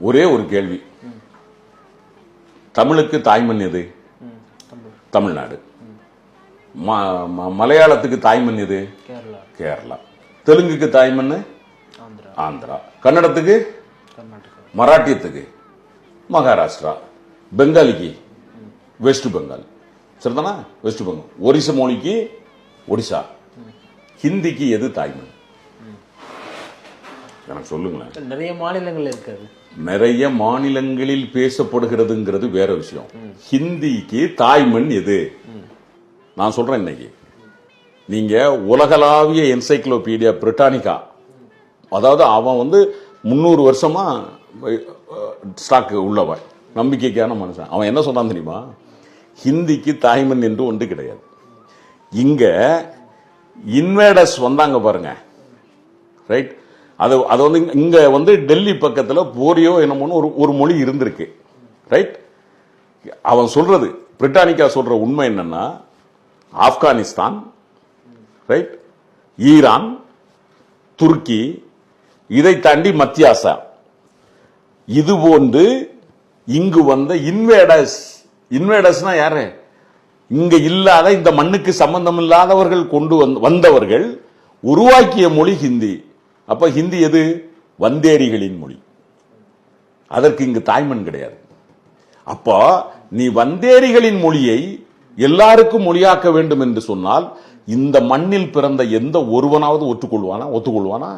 ஒரே ஒரு கேள்வி, தமிழுக்கு தாய்மண் எது? தமிழ்நாடு. மலையாளத்துக்கு தாய்மண் எது? கேரளா. தெலுங்குக்கு தாய்மண் ஆந்திரா. கன்னடத்துக்கு, மராட்டியத்துக்கு மகாராஷ்டிரா. பெங்காலிக்கு வெஸ்ட் பெங்கால். சரிதானா? வெஸ்ட் பெங்கால். ஒரிசா மொழிக்கு ஒடிசா. ஹிந்திக்கு எது தாய்மண்? எனக்கு சொல்லுங்களேன். நிறைய மாநிலங்கள் இருக்காது. நிறைய மாநிலங்களில் பேசப்படுகிறதுங்கிறது வேற விஷயம். ஹிந்திக்கு தாய்மண் எது? நான் சொல்றேன். இன்னைக்கு நீங்க உலகளாவிய என்சைக்ளோபீடியா பிரிட்டானிகா, அதாவது அவன் 300 வருஷமா ஸ்டாக் உள்ளவன், நம்பிக்கைக்கான மனுஷன். அவன் என்ன சொன்னான் தெரியுமா? ஹிந்திக்கு தாய்மண் என்று ஒன்று கிடையாது. இங்க இன்வேடர்ஸ் வந்தாங்க பாருங்க, ரைட்? அது இங்க டெல்லி பக்கத்துல போரியோ என்னமோன்னு ஒரு மொழி இருந்திருக்கு, ரைட்? அவன் சொல்றது, பிரிட்டானிக்கா சொல்ற உண்மை என்னன்னா, ஆப்கானிஸ்தான், ரைட், ஈரான், துருக்கி, இதை தாண்டி மத்திய ஆசியா, இது போன்று இங்கு வந்த இன்வேடர்ஸ்னா யாரு? இங்க இல்லாத, இந்த மண்ணுக்கு சம்பந்தம் இல்லாதவர்கள் கொண்டு வந்தவர்கள் உருவாக்கிய மொழி ஹிந்தி. அப்ப ஹிந்தி எது? வந்தேரிகளின் மொழி. அதற்கு இங்கு தாய்மண் கிடையாது. அப்போ நீ வந்தேரிகளின் மொழியை எல்லாருக்கும் மொழியாக்க வேண்டும் என்று சொன்னால், இந்த மண்ணில் பிறந்த எந்த ஒருவனாவது ஒத்துக்கொள்வானா?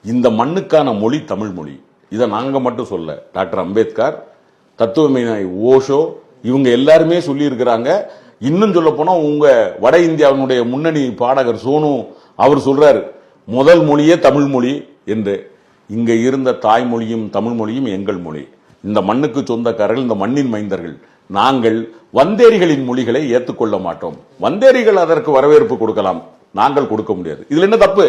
இந்த மண்ணுக்கான மொழி தமிழ் மொழி. இதை நாங்க மட்டும் சொல்ல, டாக்டர் அம்பேத்கர், தத்துவமேதை ஓஷோ, இவங்க எல்லாருமே சொல்லி இருக்கிறாங்க. இன்னும் சொல்ல போனா உங்க வட இந்தியாவினுடைய முன்னணி பாடகர் சோனு அவர் சொல்றாரு, முதல் மொழியே தமிழ் மொழி என்று. இங்க இருந்த தாய்மொழியும் தமிழ் மொழியும் எங்கள் மொழி. இந்த மண்ணுக்கு சொந்தக்காரர்கள், இந்த மண்ணின் மைந்தர்கள். நாங்கள் வந்தேரிகளின் மொழிகளை ஏற்றுக்கொள்ள மாட்டோம். வந்தேரிகள் அதற்கு வரவேற்பு கொடுக்கலாம், நாங்கள் கொடுக்க முடியாது. இதுல என்ன தப்பு?